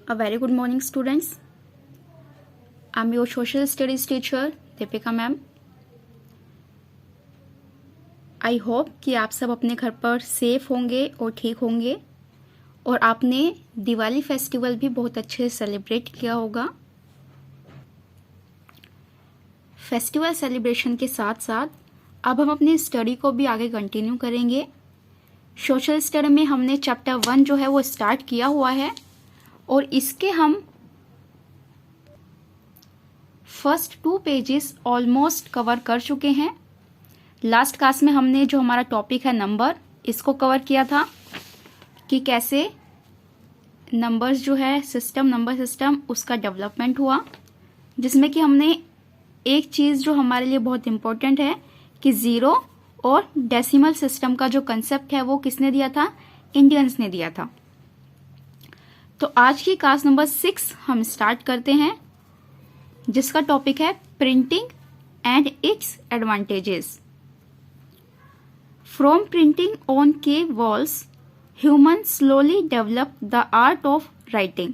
A very good morning, students. I'm your social studies teacher, Deepika ma'am. I hope कि आप सब अपने घर पर सेफ होंगे और ठीक होंगे और आपने दिवाली फेस्टिवल भी बहुत अच्छे से सेलिब्रेट किया होगा. फेस्टिवल सेलिब्रेशन के साथ साथ अब हम अपनी स्टडी को भी आगे कंटिन्यू करेंगे. सोशल स्टडी में हमने चैप्टर 1 जो है वो स्टार्ट किया हुआ है और इसके हम फर्स्ट 2 पेजेस ऑलमोस्ट कवर कर चुके हैं. लास्ट क्लास में हमने जो हमारा टॉपिक है नंबर, इसको कवर किया था कि कैसे नंबर्स जो है नंबर सिस्टम उसका डेवलपमेंट हुआ, जिसमें कि हमने एक चीज़ जो हमारे लिए बहुत इम्पोर्टेंट है कि ज़ीरो और डेसिमल सिस्टम का जो कंसेप्ट है वो किसने दिया था, इंडियंस ने दिया था. तो आज की क्लास नंबर 6 हम स्टार्ट करते हैं, जिसका टॉपिक है printing and its advantages. From printing on cave walls human slowly develop the art of writing.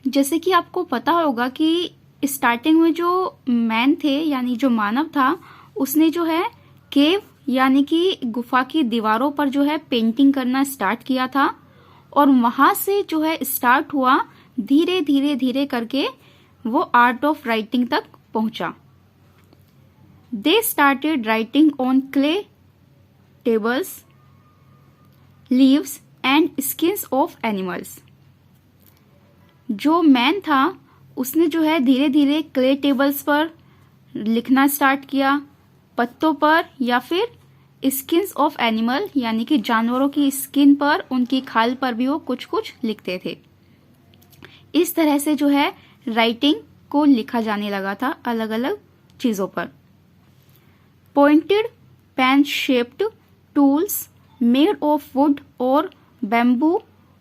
जैसे कि आपको पता होगा कि स्टार्टिंग में जो मैन थे यानी जो मानव था, उसने जो है केव यानी कि गुफा की दीवारों पर जो है पेंटिंग करना स्टार्ट किया था और वहां से जो है स्टार्ट हुआ, धीरे धीरे धीरे करके वो आर्ट ऑफ राइटिंग तक पहुंचा. They started writing on clay tables, leaves and skins of animals. जो मैन था उसने जो है धीरे धीरे क्ले टेबल्स पर लिखना स्टार्ट किया, पत्तों पर या फिर स्किन्स ऑफ एनिमल यानी कि जानवरों की स्किन पर, उनकी खाल पर भी वो कुछ कुछ लिखते थे. इस तरह से जो है राइटिंग को लिखा जाने लगा था अलग अलग चीजों पर. Pointed pen shaped tools made of wood और bamboo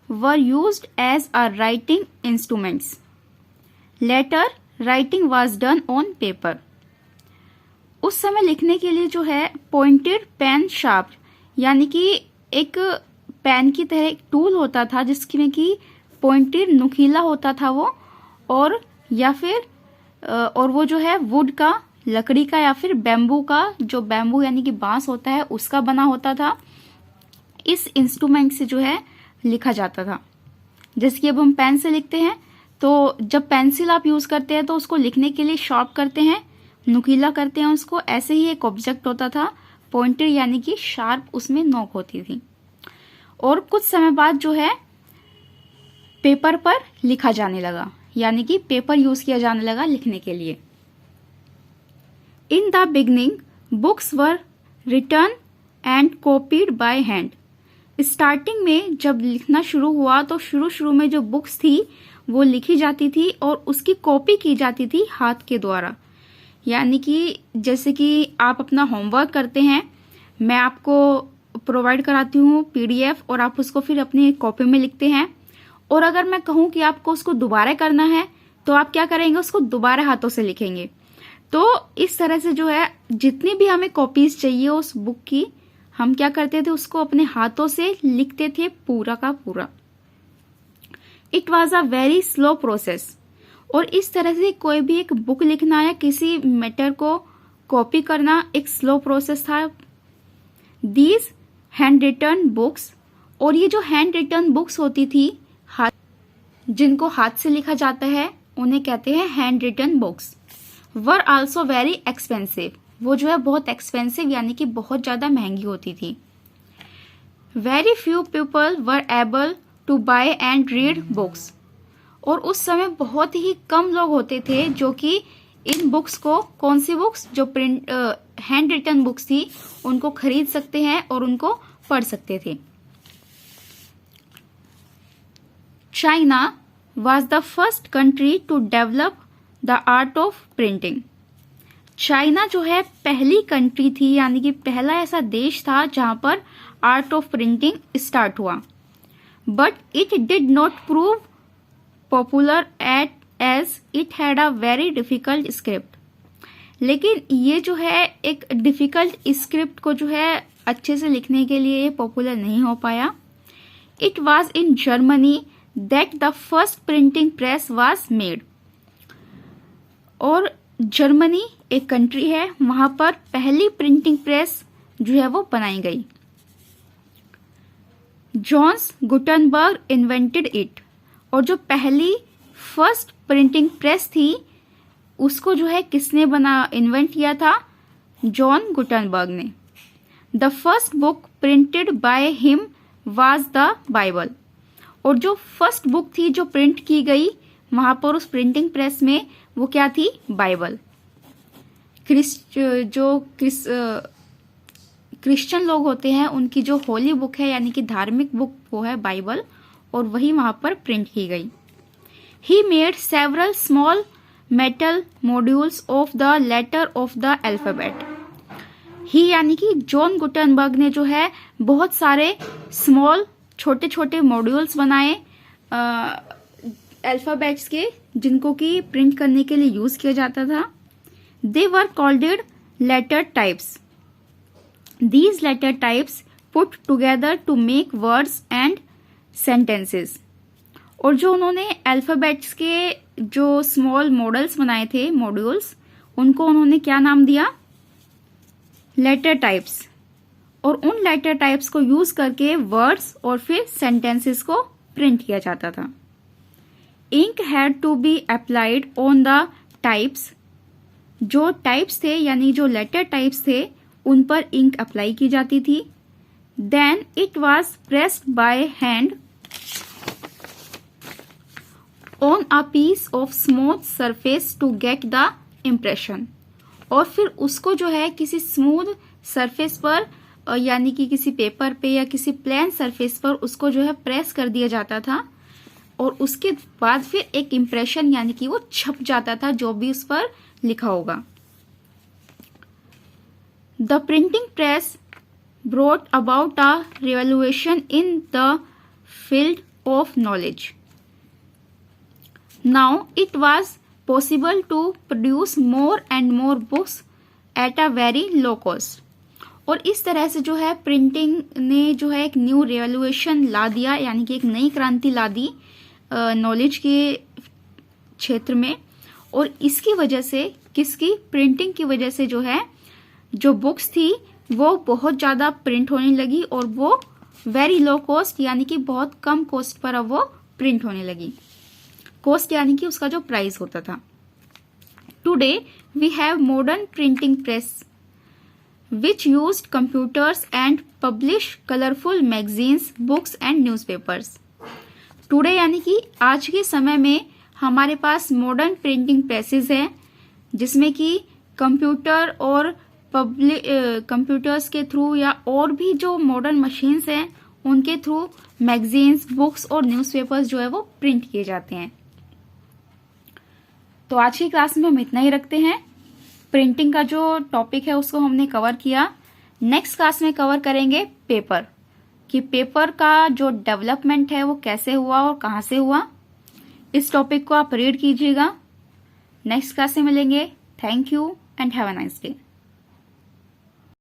were used as a writing instruments. Letter writing was done on paper. उस समय लिखने के लिए जो है पॉइंटेड पेन शार्प यानी कि एक पेन की तरह एक टूल होता था जिसमें कि पॉइंटेड नुकीला होता था वो, और या फिर और वो जो है वुड का, लकड़ी का या फिर बैम्बू का, जो बैम्बू यानी कि बांस होता है उसका बना होता था. इस इंस्ट्रूमेंट से जो है लिखा जाता था. जैसे कि अब हम पेन से लिखते हैं तो जब पेंसिल आप यूज करते हैं तो उसको लिखने के लिए शार्प करते हैं, नुकीला करते हैं उसको. ऐसे ही एक ऑब्जेक्ट होता था पॉइंटेड यानी कि शार्प, उसमें नोक होती थी. और कुछ समय बाद जो है पेपर पर लिखा जाने लगा यानी कि पेपर यूज किया जाने लगा लिखने के लिए. In the beginning books were written and copied by hand. Starting में जब लिखना शुरू हुआ तो शुरू में जो बुक्स थी वो लिखी जाती थी और उसकी कॉपी की जाती थी हाथ के द्वारा. यानी कि जैसे कि आप अपना होमवर्क करते हैं, मैं आपको प्रोवाइड कराती हूँ PDF और आप उसको फिर अपनी कॉपी में लिखते हैं, और अगर मैं कहूँ कि आपको उसको दोबारा करना है तो आप क्या करेंगे, उसको दोबारा हाथों से लिखेंगे. तो इस तरह से जो है जितनी भी हमें कॉपीज चाहिए उस बुक की, हम क्या करते थे, उसको अपने हाथों से लिखते थे पूरा का पूरा. It was a very slow process. और इस तरह से कोई भी एक बुक लिखना या किसी मैटर को कॉपी करना एक स्लो प्रोसेस था. दीज हैंड रिटन बुक्स, और ये जो हैंड रिटन बुक्स होती थी, जिनको हाथ से लिखा जाता है, उन्हें कहते हैं hand written books. Were also very expensive. वो जो है बहुत एक्सपेंसिव यानी कि बहुत ज्यादा महंगी होती थी. Very few people were able to buy and read books. और उस समय बहुत ही कम लोग होते थे जो कि इन बुक्स को, कौन सी बुक्स, जो प्रिंट हैंड रिटन बुक्स थी, उनको खरीद सकते हैं और उनको पढ़ सकते थे. China was the first country to develop the art of printing. China जो है पहली कंट्री थी यानी कि पहला ऐसा देश था जहां पर आर्ट ऑफ प्रिंटिंग स्टार्ट हुआ. But it did not prove popular as it had a very difficult script. लेकिन ये जो है एक डिफिकल्ट स्क्रिप्ट को जो है अच्छे से लिखने के लिए पॉपुलर नहीं हो पाया. It was in Germany that the first printing press was made. और जर्मनी एक कंट्री है, वहां पर पहली प्रिंटिंग प्रेस जो है वो बनाई गई. Johns Gutenberg invented it. और जो पहली फर्स्ट प्रिंटिंग प्रेस थी उसको जो है किसने इन्वेंट किया था? जॉन गुटनबर्ग ने. The first book printed by him was the Bible. और जो फर्स्ट बुक थी जो प्रिंट की गई वहां पर उस प्रिंटिंग प्रेस में, वो क्या थी? बाइबल. क्रिश्चियन लोग होते हैं उनकी जो होली बुक है यानी कि धार्मिक बुक वो है बाइबल, और वही वहां पर प्रिंट की गई. He made several small metal modules of the letter of the alphabet. He यानी कि जॉन गुटनबर्ग ने जो है बहुत सारे स्मॉल छोटे छोटे मॉड्यूल्स बनाए अल्फाबेट्स के, जिनको कि प्रिंट करने के लिए यूज किया जाता था. They were called letter types. These letter types put together to make words and sentences. और जो उन्होंने अल्फाबेट्स के जो स्मॉल मॉडल्स बनाए थे, मॉड्यूल्स, उनको उन्होंने क्या नाम दिया? Letter types. और उन लेटर टाइप्स को यूज करके वर्ड्स और फिर सेंटेंसेस को प्रिंट किया जाता था. Ink had to be applied on the types. जो टाइप्स थे यानी जो लेटर टाइप्स थे उन पर इंक अप्लाई की जाती थी. Then it was pressed by hand on a piece of smooth surface to get the impression. और फिर उसको जो है किसी स्मूथ सरफेस पर यानी कि किसी पेपर पे या किसी प्लेन सरफेस पर उसको जो है प्रेस कर दिया जाता था, और उसके बाद फिर एक इम्प्रेशन यानी कि वो छप जाता था जो भी उस पर लिखा होगा. The printing press brought about a revolution in the field of knowledge. Now it was possible to produce more and more books at a very low cost. और इस तरह से जो है प्रिंटिंग ने जो है एक न्यू रेवोल्यूशन ला दिया, यानी कि एक नई क्रांति ला दी नॉलेज के क्षेत्र में. और इसकी वजह से, किसकी? प्रिंटिंग की वजह से जो है जो बुक्स थी वो बहुत ज्यादा प्रिंट होने लगी, और वो वेरी लो कॉस्ट यानी कि बहुत कम कॉस्ट पर अब वो प्रिंट होने लगी. कॉस्ट यानी कि उसका जो प्राइस होता था. Today we have modern printing press which used computers and publish colourful magazines, books and newspapers. Today यानी कि आज के समय में हमारे पास मॉडर्न प्रिंटिंग प्रेसेस हैं, जिसमें कि कंप्यूटर और कंप्यूटर्स के थ्रू या और भी जो मॉडर्न मशीन्स हैं उनके थ्रू मैगजीन्स, बुक्स और न्यूज़पेपर्स जो है वो प्रिंट किए जाते हैं. तो आज की क्लास में हम इतना ही रखते हैं. प्रिंटिंग का जो टॉपिक है उसको हमने कवर किया. नेक्स्ट क्लास में कवर करेंगे पेपर, कि पेपर का जो डेवलपमेंट है वो कैसे हुआ और कहाँ से हुआ. इस टॉपिक को आप रीड कीजिएगा. नेक्स्ट क्लास में मिलेंगे. Thank you and have a nice day.